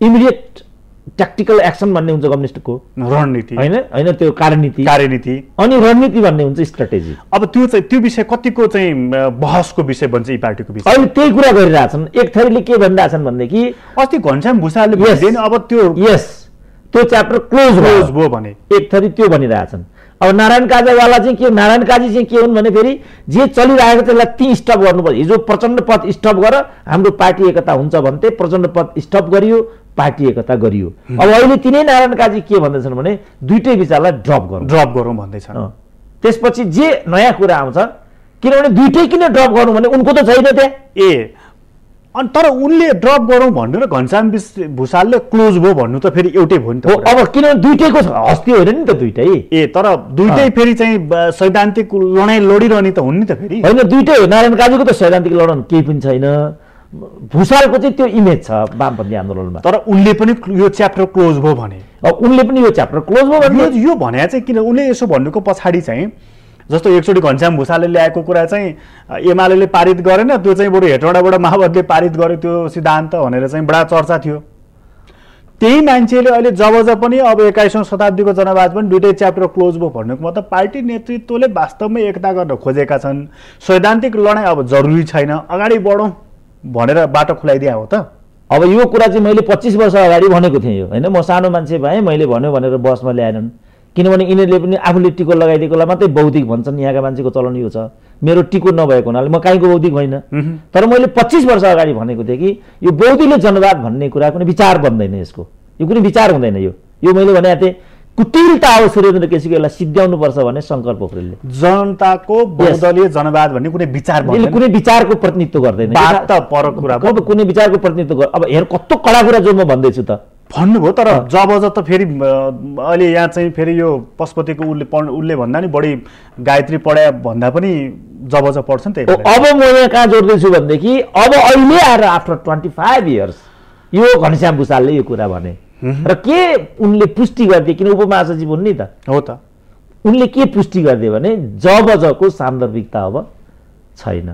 इमिडिएट ट्याक्टिकल एक्सन भन्ने हुन्छ कम्युनिस्टको रणनीति होइन, त्यो कार्यनीति, अनि रणनीति भन्ने हुन्छ स्ट्राटेजी। अब त्यो चाहिँ त्यो विषय कतिको चाहिँ बहसको विषय बन्छ यी पार्टीको विषय। अहिले त्यही कुरा गरिरहेछन्। एक थरीले के भनिरहेछन् भनेदेखि अस्ति घनश्याम भुसालले भन्दैन अब त्यो च्याप्टर क्लोज भयो भने, एक थरी त्यो भनिरहेछन्। अब नारायण काजीवाला चाहिँ के, नारायण काजी चाहिँ के हुन् भने फेरि जे चलिरहेको त्यसलाई ती स्टप गर्नुपर्छ। हिजो प्रचण्ड पद स्टप गर हाम्रो पार्टी एकता हुन्छ भन्थे, प्रचण्ड पद स्टप गरियो, पार्टी एकता गरियो। अब अहिले तिनै नारायण काजी के भन्दैछन् भने दुईटै विचारलाई ड्रप गरौँ भन्दैछन्। त्यसपछि जे नयाँ कुरा आउँछ, किनभने दुईटै किन ड्रप गर्नु भने उनको त छैन त्यहाँ। अनि तर उनले ड्रप गरौँ भन्नु र घनश्याम भुसालले क्लोज भयो भन्नु त फेरि एउटै भयो नि त। अब किनभने दुईटैको हस्ती होइन नि त दुईटै। तर दुईटै फेरि चाहिँ सैद्धान्तिक लडाइँ लडिरहने त हुन् नि त फेरि। होइन, दुईटै हो। नारायण काजीको त सैद्धान्तिक लडाउँ केही पनि छैन, भुसालको चाहिँ त्यो इमेज छ वामपन्थी आन्दोलनमा। तर उनले पनि यो च्याप्टर क्लोज भयो भने, उनले पनि यो च्याप्टर क्लोज भयो भने यो भने चाहिँ किन उनले यसो भन्नुको पछाडि चाहिँ जस्तो एकचोटि घनश्याम भुसालले ल्याएको कुरा चाहिँ एमाले पारित गरेन, त्यो चाहिँ बरु हेटौँडाबाट माओवादीले पारित गर्यो त्यो सिद्धान्त भनेर चाहिँ बडा चर्चा थियो। त्यही मान्छेले अहिले जब पनि अब 21औं शताब्दीको जनवाद पनि दुईटै च्याप्टर क्लोज भयो भन्नुको मतलब पार्टी नेतृत्वले वास्तवमै एकता गर्न खोजेका छन्। सैद्धान्तिक लडाइँ अब जरुरी छैन, अगाडि बढौँ भनेर बाटो खुलाइदिया हो त। अब यो कुरा चाहिँ मैले 25 वर्ष अगाडि भनेको थिएँ यो होइन। म सानो मान्छे भएँ, मैले भन्यो भनेर बसमा ल्याएनन्, किनभने यिनीहरूले पनि आफूले टिको लगाइदिएकोलाई मात्रै बौद्धिक भन्छन्। यहाँका मान्छेको चलन यो छ। मेरो टिको नभएको हुनाले म काहीँको बौद्धिक होइन। तर मैले 25 वर्ष अगाडि भनेको थिएँ कि यो बौद्धिकले जनवाद भन्ने कुरा कुनै विचार बन्दैन, यसको यो कुनै विचार हुँदैन। यो मैले भनेको थिएँ कुटिलता हो सुरेन्द्र केसीको सिद्ध्याउनुपर्छ भने शङ्कर पोखरेलले। जनताको बहुदलीय जनवाद भन्ने कुनै विचार भन्दैन, कुनै विचारको प्रतिनिधित्व गर्दैन, बात त परको कुरा अब कुनै विचारको प्रतिनिधित्व अब हेर कस्तो कडा कुरा जो म भन्दैछु त भन्नुभयो। तर जबज त फेरि अहिले यहाँ चाहिँ फेरि यो पशुपतिको उसले भन्दा नि बढी गायत्री पढाए भन्दा पनि जबज पढ्छ नि त। अब म यहाँ कहाँ जोड्दैछु भनेदेखि अब अहिले आएर आफ्टर 25 इयर्स यो घनश्याम भुसालले यो कुरा भने र के उनले पुष्टि गरिदिए, किन उपमहासचिव हुन् नि त, हो त, उनले के पुष्टि गरिदिए भने जबजको सान्दर्भिकता अब छैन।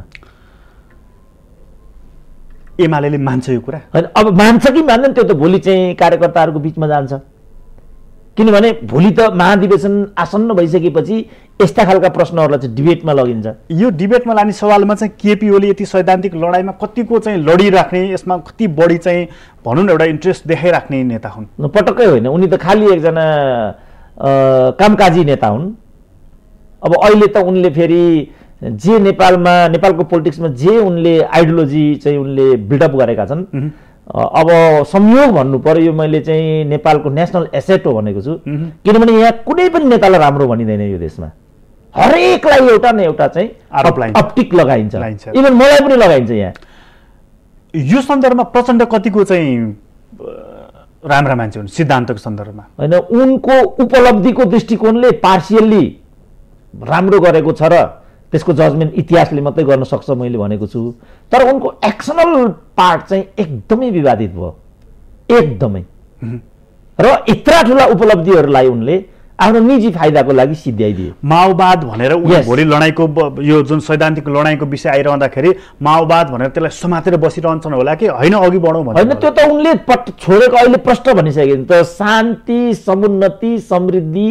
एमाले मान्छ यो कुरा? होइन, अब मान्छ कि मान्दैन त्यो त भोलि चाहिँ कार्यकर्ताहरूको बिचमा जान्छ। किनभने भोलि त महाधिवेशन आसन्न भइसकेपछि यस्ता खालका प्रश्नहरूलाई चाहिँ डिबेटमा लगिन्छ। यो डिबेटमा लाने सवालमा चाहिँ केपी ओली यति सैद्धान्तिक लडाइँमा कतिको चाहिँ लडिराख्ने, यसमा कति बढी चाहिँ भनौँ न एउटा इन्ट्रेस्ट देखाइराख्ने नेता हुन्? पटक्कै होइन, उनी त खालि एकजना कामकाजी नेता हुन्। अब अहिले त उनले फेरि जे नेपालको पोलिटिक्समा जे उनले आइडियोलोजी चाहिँ उनले बिल्डअप गरेका छन्, अब संयोग भन्नु पर्यो यो मैले चाहिँ नेपालको नेसनल एसेट हो भनेको छु। किनभने यहाँ कुनै पनि नेतालाई राम्रो भनिँदैन यो देशमा, हरेकलाई एउटा न एउटा चाहिँ अप्टिक लगाइन्छ, इभन मलाई पनि लगाइन्छ। यहाँ यो सन्दर्भमा प्रचण्ड कतिको चाहिँ राम्रा मान्छे हुन् सिद्धान्तको सन्दर्भमा? होइन, उनको उपलब्धिको दृष्टिकोणले पार्सियल्ली राम्रो गरेको छ र त्यसको जजमेन्ट इतिहासले मात्रै गर्न सक्छ मैले भनेको छु। तर उनको एक्सनल पार्ट चाहिँ एकदमै विवादित भयो, एकदमै। र यत्रा ठुला उपलब्धिहरूलाई उनले आफ्नो निजी फाइदाको लागि सिद्ध्याइदिए। माओवाद भनेर भोलि लडाइँको यो जुन सैद्धान्तिक लडाइँको विषय आइरहँदाखेरि माओवाद भनेर त्यसलाई समातेर बसिरहन्छन् होला कि होइन अघि बढौँ भने? होइन, त्यो त उनले छोडेको अहिले प्रश्न भनिसके नि त, शान्ति, समुन्नति, समृद्धि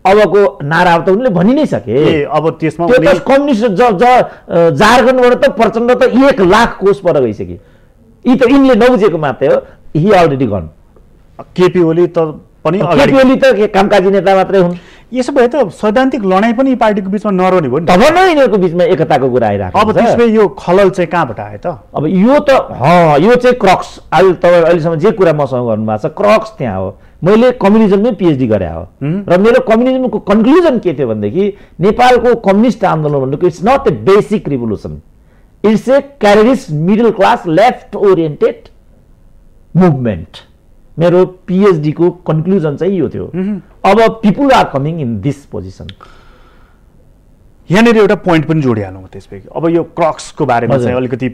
अबको नारा त उनले भनि नै सके। अब त्यसमा कम्युनिस्ट जार्गनबाट त प्रचण्ड त 1 लाख कोष पर गइसके। यी त यिनले नबुझेको मात्रै हो, he already gone. KP Oli त पनि केपी ओली त कामकाजी नेता मात्रै हुन्। यसो भए त सैद्धान्तिक लडाइँ पनि पार्टीको बिचमा नरहने भयो नि, तब नै यिनीहरूको बिचमा एकताको कुरा आइरहेको। अब त्यसमा यो खलल चाहिँ कहाँबाट आयो त? अब यो त यो चाहिँ क्रक्स, अहिले तपाईँ अहिलेसम्म जे कुरा मसँग गर्नुभएको छ क्रक्स त्यहाँ हो। मैले कम्युनिजममै पिएचडी गरे हो र मेरो कम्युनिजमको कन्क्लुजन के थियो भनेदेखि नेपालको कम्युनिस्ट आन्दोलन भनेको it's not a basic revolution, it's a careerist middle class left oriented movement. मेरो पिएचडी को कन्क्लुजन चाहिँ यो थियो। अब people are coming in this position. यहाँनिर एउटा पोइन्ट पनि जोडिहालौँ त्यसपछि। अब यो क्रक्सको बारेमा चाहिँ अलिकति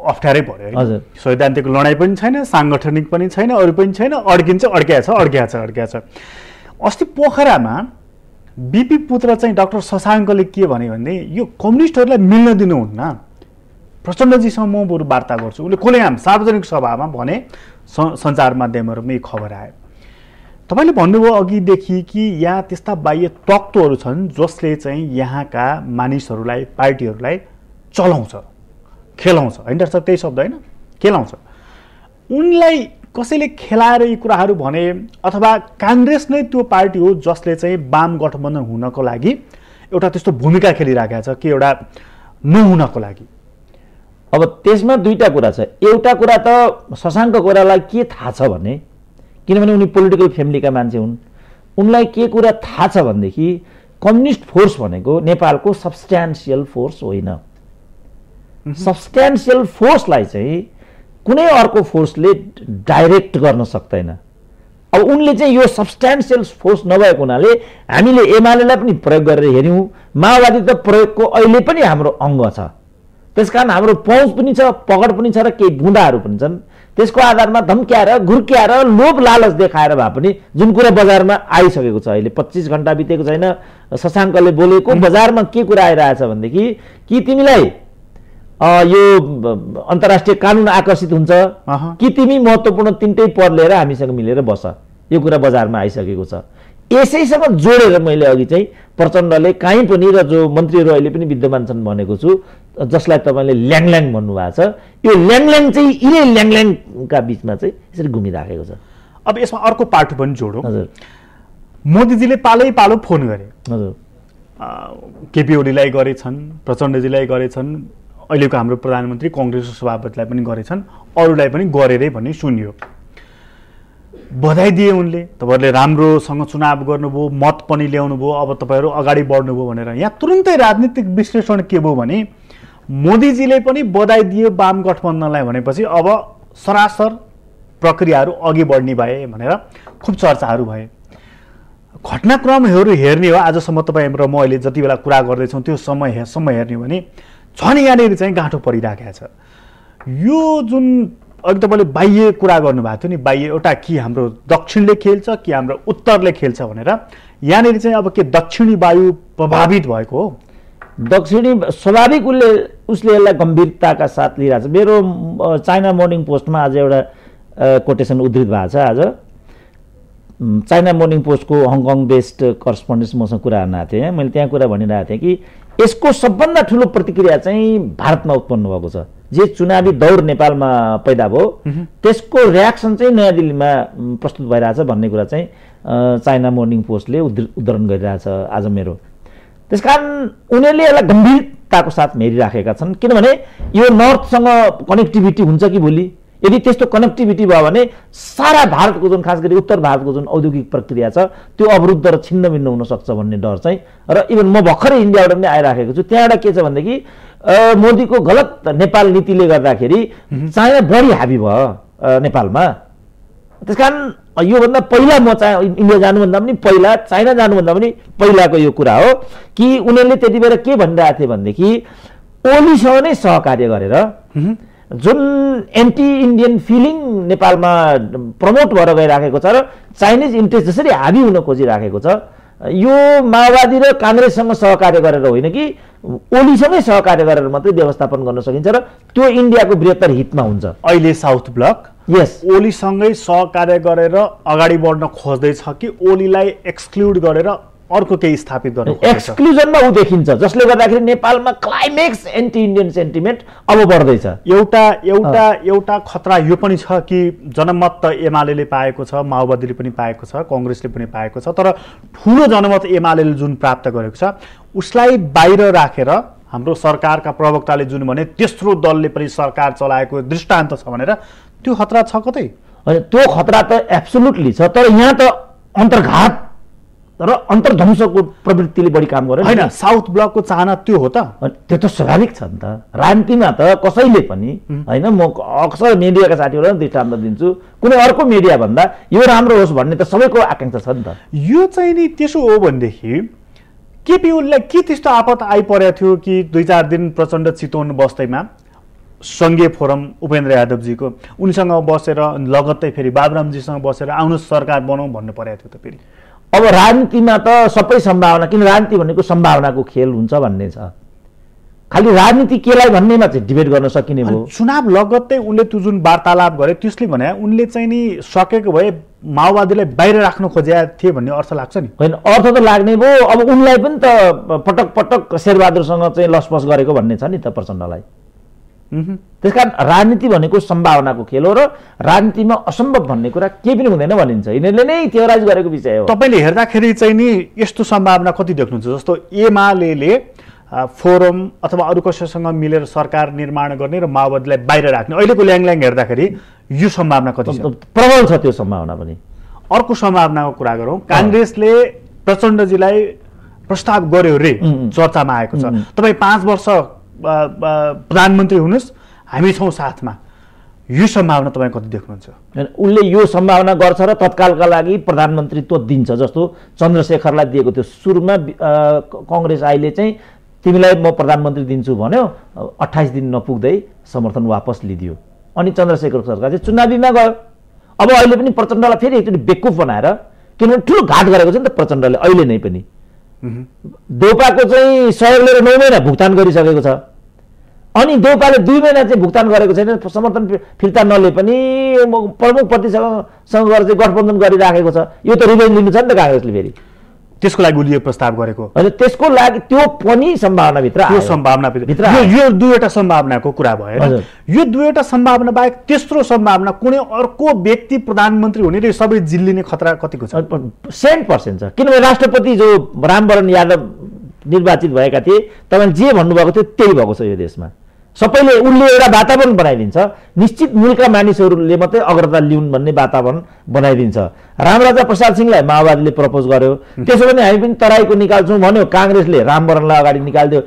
अप्ठ्यारै पर्यो। सैद्धान्तिक लडाइँ पनि छैन, साङ्गठनिक पनि छैन, अरू पनि छैन, अड्किया छ। अस्ति पोखरामा बिपी पुत्र चाहिँ डाक्टर शशाङ्कले के भने यो कम्युनिस्टहरूलाई मिल्न दिनुहुन्न, प्रचण्डजीसँग म बरु वार्ता गर्छु। उसले खुलेआम सार्वजनिक सभामा भने, सञ्चार माध्यमहरूमा यो खबर आयो। तपाईँले भन्नुभयो अघिदेखि कि यहाँ त्यस्ता बाह्य तत्त्वहरू छन् जसले चाहिँ यहाँका मानिसहरूलाई, पार्टीहरूलाई चलाउँछ, खेलाउँछ। होइन डाक्टर साहब, त्यही शब्द होइन, खेलाउँछ। उनलाई कसैले खेलाएर यी कुराहरू भने, अथवा काङ्ग्रेस नै त्यो पार्टी हो जसले चाहिँ वाम गठबन्धन हुनको लागि एउटा त्यस्तो भूमिका खेलिराखेको छ कि एउटा नहुनको लागि? अब त्यसमा दुईटा कुरा छ। एउटा कुरा त शशाङ्क कोइरालालाई के थाहा छ भने, किनभने उनी पोलिटिकल फ्यामिलीका मान्छे हुन्, उनलाई के कुरा थाहा छ भनेदेखि कम्युनिस्ट फोर्स भनेको नेपालको सब्सट्यान्सियल फोर्स होइन। सब्सट्यान्सियल फोर्सलाई चाहिँ कुनै अर्को फोर्सले डाइरेक्ट गर्न सक्दैन। अब उनले चाहिँ यो सब्सट्यान्सियल फोर्स नभएको हुनाले हामीले एमालेलाई पनि प्रयोग गरेर हेऱ्यौँ, माओवादी त प्रयोगको अहिले पनि हाम्रो अङ्ग छ। त्यसकारण हाम्रो पहुँच पनि छ, पकड पनि छ र केही बुँदाहरू पनि छन्। त्यसको आधारमा धम्क्याएर, घुर्क्याएर, लोभ लालच देखाएर भए पनि जुन कुरा बजारमा आइसकेको छ अहिले, 25 घण्टा बितेको छैन शशाङ्कले बोलेको, बजारमा के कुरा आइरहेछ भनेदेखि कि तिमीलाई यो अन्तर्राष्ट्रिय कानुन आकर्षित हुन्छ कि तिमी महत्त्वपूर्ण 3टै पद लिएर हामीसँग मिलेर बस, यो कुरा बजारमा आइसकेको छ। यसैसँग जोडेर मैले अघि चाहिँ प्रचण्डले काहीँ पनि र जो मन्त्रीहरू अहिले पनि विद्यमान छन् भनेको छु, जसलाई तपाईँले ल्याङल्याङ भन्नुभएको छ, यो ल्याङल्याङ चाहिँ यिनै ल्याङल्याङका बिचमा चाहिँ यसरी घुमिराखेको छ। अब यसमा अर्को पाटो पनि जोडौँ। हजुर, मोदीजीले पालो फोन गरे। हजुर, केपी ओलीलाई गरेछन्, प्रचण्डजीलाई गरेछन्, अहिलेको हाम्रो प्रधानमन्त्री कङ्ग्रेसको सभापतिलाई पनि गरेछन्, अरूलाई पनि गरेरै भन्ने सुनियो। बधाई दिए उनले, तपाईँहरूले राम्रोसँग चुनाव गर्नुभयो, मत पनि ल्याउनु भयो, अब तपाईँहरू अगाडि बढ्नुभयो भनेर। यहाँ तुरुन्तै राजनीतिक विश्लेषण के भयो भने मोदीजीले पनि बधाई दियो वाम गठबन्धनलाई भनेपछि अब सरासर प्रक्रियाहरू अघि बढ्ने भए भनेर खुब चर्चाहरू भए। घटनाक्रमहरू हेर्ने हो आजसम्म तपाईँ र म अहिले जति बेला कुरा गर्दैछौँ त्यो समयसम्म हेर्ने हो भने झन् यहाँनिर चाहिँ गाँठो परिराखेको छ। यो जुन अघि तपाईँले बाह्य कुरा गर्नुभएको थियो नि, बाह्य एउटा कि हाम्रो दक्षिणले खेल्छ कि हाम्रो उत्तरले खेल्छ भनेर, यहाँनिर चाहिँ अब के दक्षिणी वायु प्रभावित भएको हो? दक्षिणी स्वाभाविक उसले यसलाई गम्भीरताका साथ लिइरहेको छ। मेरो चाइना मर्निङ पोस्टमा आज एउटा कोटेसन उद्धृत भएको छ। आज चाइना मर्निङ पोस्टको हङकङ बेस्ड करस्पोन्डेन्स मसँग कुरा गर्न आएको थिएँ। मैले त्यहाँ कुरा भनिरहेको थिएँ कि यसको सबभन्दा ठुलो प्रतिक्रिया चाहिँ भारतमा उत्पन्न भएको छ। जे चुनावी दौड नेपालमा पैदा भयो त्यसको रियाक्सन चाहिँ नयाँ दिल्लीमा प्रस्तुत भइरहेछ भन्ने कुरा चाहिँ चाइना मर्निङ पोस्टले उद्धरण गरिरहेछ आज मेरो। त्यसकारण उनीहरूले यसलाई गम्भीरताको साथ हेरिराखेका छन्, किनभने यो नर्थसँग कनेक्टिभिटी हुन्छ कि भोलि यदि त्यस्तो कनेक्टिभिटी भयो भने सारा भारतको जुन खास गरी उत्तर भारतको जुन औद्योगिक प्रक्रिया छ त्यो अवरुद्ध र छिन्नभिन्न हुनसक्छ भन्ने डर चाहिँ। र इभन म भर्खरै इन्डियाबाट पनि आइराखेको छु। त्यहाँबाट के छ भनेदेखि मोदीको गलत नेपाल नीतिले गर्दाखेरि चाइना बढी हाबी भयो नेपालमा। त्यसकारण योभन्दा पहिला म इन्डिया जानुभन्दा पनि पहिला चाइना जानुभन्दा पनि पहिलाको यो कुरा हो कि उनीहरूले त्यति बेला के भनिरहेको थिए भनेदेखि ओलीसँग नै सहकार्य गरेर जुन एन्टी इन्डियन फिलिङ नेपालमा प्रमोट भएर गइराखेको छ र चाइनिज इन्ट्रेस्ट जसरी हाबी हुन खोजिराखेको छ, यो माओवादी र काङ्ग्रेससँग सहकार्य गरेर होइन कि ओलीसँगै सहकार्य गरेर मात्रै व्यवस्थापन गर्न सकिन्छ र त्यो इन्डियाको बृहत्तर हितमा हुन्छ। अहिले साउथ ब्लक यस ओलीसँगै सहकार्य गरेर अगाडि बढ्न खोज्दैछ कि ओलीलाई एक्सक्लुड गरेर अर्को केही स्थापित गर्नु? एक्सक्लुजनमा ऊ देखिन्छ, जसले गर्दाखेरि नेपालमा क्लाइमेक्स एन्टी इन्डियन सेन्टिमेन्ट अब बढ्दैछ। एउटा खतरा यो पनि छ कि जनमत त एमाले पाएको छ, माओवादीले पनि पाएको छ, कङ्ग्रेसले पनि पाएको छ, तर ठुलो जनमत एमाले जुन प्राप्त गरेको छ उसलाई बाहिर राखेर हाम्रो सरकारका प्रवक्ताले जुन भने तेस्रो दलले पनि सरकार चलाएको दृष्टान्त छ भनेर त्यो खतरा छ कतै? त्यो खतरा त एब्सोल्युटली छ, तर यहाँ त अन्तर्घात र अन्तर्ध्वंसको प्रवृत्तिले बढी काम गर्यो होइन। साउथ ब्लकको चाहना त्यो हो त? त्यो त स्वाभाविक छ नि त। राजनीतिमा त कसैले पनि होइन, म अक्सर मिडियाका साथीहरूलाई दृष्टान्त दिन्छु, कुनै अर्को मिडिया भन्दा यो राम्रो होस् भन्ने त सबैको आकाङ्क्षा छ नि त। यो चाहिँ नि त्यसो हो भनेदेखि केपी ओलीलाई के त्यस्तो आपत आइपरेको थियो कि 2-4 दिन प्रचण्ड चितवन बस्दैमा सङ्घीय फोरम उपेन्द्र यादवजीको उनीसँग बसेर लगत्तै फेरि बाबुरामजीसँग बसेर आउनुहोस् सरकार बनाऊ भन्नु परेको थियो त? फेरि अब राजनीतिमा त सबै सम्भावना, किन राजनीति भनेको सम्भावनाको खेल हुन्छ भन्ने छ। खालि राजनीति केलाई भन्नेमा चाहिँ डिबेट गर्न सकिने भयो। चुनाव लगत्तै उनले त्यो जुन वार्तालाप गरे त्यसले भने उनले चाहिँ नि सकेको भए माओवादीलाई बाहिर राख्न खोजेका थिए भन्ने अर्थ लाग्छ नि? होइन, अर्थ त लाग्ने भयो। अब उनलाई पनि त पटक पटक शेरबहादुरसँग चाहिँ लसपस गरेको भन्ने छ नि त प्रचण्डलाई। त्यसकारण राजनीति भनेको सम्भावनाको खेल हो र राजनीतिमा असम्भव भन्ने कुरा केही पनि हुँदैन भनिन्छ। यिनीहरूले नै थियोराइज गरेको विषय हो। तपाईँले हेर्दाखेरि चाहिँ नि यस्तो सम्भावना कति देख्नुहुन्छ? जस्तो एमाले फोरम अथवा अरू कसैसँग मिलेर सरकार निर्माण गर्ने र माओवादीलाई बाहिर राख्ने अहिलेको ल्याङल्याङ हेर्दाखेरि यो सम्भावना कति छ? प्रबल छ त्यो सम्भावना पनि। अर्को सम्भावनाको कुरा गरौँ, काङ्ग्रेसले प्रचण्डजीलाई प्रस्ताव गर्यो रे, चर्चामा आएको छ, तपाईँ 5 वर्ष प्रधानमन्त्री हुनुहोस्, हामी छौँ साथमा। यो सम्भावना तपाईँ कति देख्नुहुन्छ? उसले यो सम्भावना गर्छ र तत्कालका लागि प्रधानमन्त्रीत्व दिन्छ। जस्तो चन्द्रशेखरलाई दिएको थियो सुरुमा, कङ्ग्रेस अहिले चाहिँ तिमीलाई म प्रधानमन्त्री दिन्छु भन्यो, 28 दिन नपुग्दै समर्थन वापस लिदियो अनि चन्द्रशेखर सरकार चाहिँ चुनावीमा गयो। अब अहिले पनि प्रचण्डलाई फेरि एकचोटि बेकुफ बनाएर, किनभने ठुलो घाट गरेको छ नि त प्रचण्डले अहिले नै पनि। देउपाको चाहिँ सहयोग लिएर 9 महिना भुक्तान गरिसकेको छ, अनि देउपाले 2 महिना चाहिँ भुक्तान गरेको छैन, समर्थन फिर्ता नले पनि प्रमुख प्रतिसँग गरेर चाहिँ गठबन्धन गरिराखेको छ। यो त रिभेन्ज लिनु छ नि त काङ्ग्रेसले फेरि, त्यसको लागि उसले प्रस्ताव गरेको होइन। त्यसको लागि त्यो पनि सम्भावनाभित्र आयो। यो दुईवटा सम्भावनाको कुरा भयो। यो दुईवटा सम्भावना बाहेक तेस्रो सम्भावना कुनै अर्को व्यक्ति प्रधानमन्त्री हुने र सबै जिल्लिने खतरा कतिको छ? 100% छ। किनभने राष्ट्रपति जो रामवरण यादव निर्वाचित भएका थिए, तपाईँ जे भन्नुभएको थियो त्यही भएको छ यो देशमा। सबैले उनले एउटा वातावरण बनाइदिन्छ, निश्चित मूलका मानिसहरूले मात्रै अग्रता लिउन् भन्ने वातावरण बनाइदिन्छ। रामराजा प्रसाद सिंहलाई माओवादीले प्रपोज गर्यो, त्यसो भने हामी पनि तराईको निकाल्छौँ भन्यो, काङ्ग्रेसले रामवरणलाई अगाडि निकालिदियो।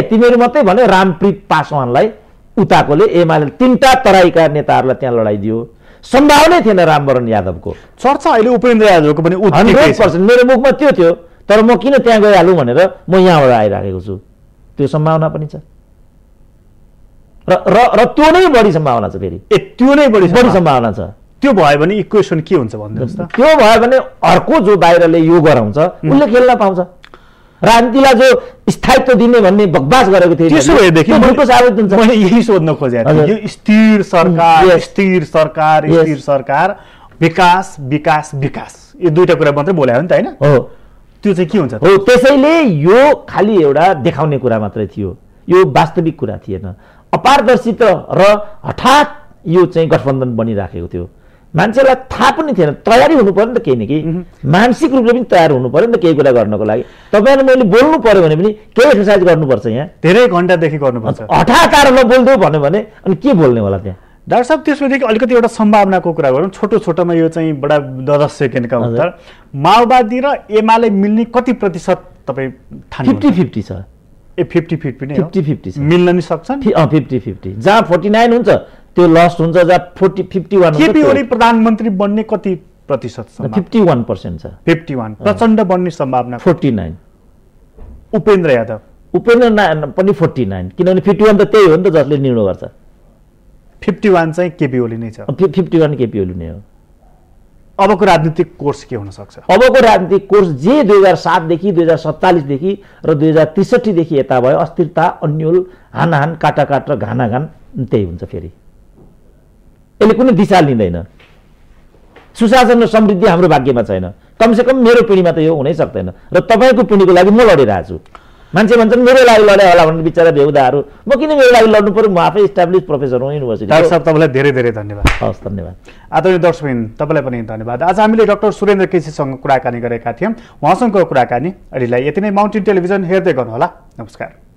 तिमीहरू मात्रै भन्यो, रामप्रीत पासवानलाई उताकोले एमाले 3टा तराईका नेताहरूलाई त्यहाँ लडाइदियो। सम्भावनै थिएन रामवरण यादवको। चर्चा अहिले उपेन्द्र यादवको पनि 100% मेरो मुखमा त्यो थियो, तर म किन त्यहाँ गइहालौँ भनेर म यहाँबाट आइराखेको छु। त्यो सम्भावना पनि छ र त्यो नै बढी सम्भावना छ। फेरि त्यो नै बढी सम्भावना छ। त्यो भयो भने इक्वेसन के हुन्छ भन्नुहोस् त? त्यो भयो भने अर्को जो बाहिरले यो गराउँछ उसले खेल्न पाउँछ। राजनीतिलाई जो स्थायित्व दिने भन्ने बकवास गरेको थियो, त्यसो भएदेखि मैले यही सोध्न खोजेको थिएँ। यो स्थिर सरकार विकास विकास विकास यो दुईटा कुरा मात्रै बोलायो नि त, होइन? हो। त्यो चाहिँ के हुन्छ? हो, त्यसैले यो खालि एउटा देखाउने कुरा मात्रै थियो, यो वास्तविक कुरा थिएन। अपारदर्शिता र हठात यो चाहिँ गठबन्धन बनिराखेको थियो। मान्छेलाई थाहा पनि थिएन, तयारी हुनु पर्यो नि त केही न केही, मानसिक रूपले पनि तयार हुनु पर्यो नि त केही कुरा गर्नको लागि। तपाईँले मैले बोल्नु पर्यो भने पनि केही एक्सर्साइज गर्नुपर्छ। यहाँ धेरै घन्टादेखि गर्नुपर्छ। हठात आएर नबोल्दै भन्यो भने अनि के बोल्ने होला त्यहाँ? डाक्टर साहब, त्यसपछि अलिकति एउटा सम्भावनाको कुरा गरौँ। छोटोमा यो चाहिँ बडा 10 सेकेन्डका उत्तर। माओवादी र एमाले मिल्ने कति प्रतिशत तपाईँ ठान्नु? 50-50 छ। 50-50 पनि 50-50 छ। मिल्न नि सक्छन्? 50-50। जहाँ 49 हुन्छ त्यो लस्ट हुन्छ, जहाँ 51 हुन्छ। केपी ओली प्रधानमन्त्री बन्ने कति प्रतिशत? 51% छ। 51। प्रचण्ड बन्ने सम्भावना 49। उपेन्द्र यादव पनि 49, किनभने 51 त त्यही हो नि त जसले निर्णय गर्छ। 51 चाहिँ केपी ओली नै छ। 51 केपी ओली नै हो। अबको राजनीतिक कोर्स के हुन सक्छ? अबको राजनीतिक कोर्स जे 2007 देखि 2047 देखि र 2063 देखि यता भयो, अस्थिरता, अन्यल, हानहान, काटाकाट र घानाघान त्यही हुन्छ। फेरि यसले कुनै दिशा लिँदैन। सुशासन र समृद्धि हाम्रो भाग्यमा छैन। कमसेकम मेरो पिँढीमा त यो हुनै सक्दैन र तपाईँको पिँढीको लागि म लडिरहेको छु। मान्छे भन्छन् मेरो लागि लडे होला भने बिचरा बेहुदाहरू, म किन मेरो लागि लड्नु पर्यो? म आफै इस्टाब्लिस प्रोफेसर हुँ युनिभर्सिटी। डाक्टर साहब, तपाईँलाई धेरै धेरै धन्यवाद। हस्, धन्यवाद। आदरणीय दर्शकबिन, तपाईँलाई पनि धन्यवाद। आज हामीले डाक्टर सुरेन्द्र केसीसँग कुराकानी गरेका थियौँ। उहाँसँगको कुराकानी अहिलेलाई यति नै। माउन्टेन टेलिभिजन हेर्दै गर्नुहोला। नमस्कार।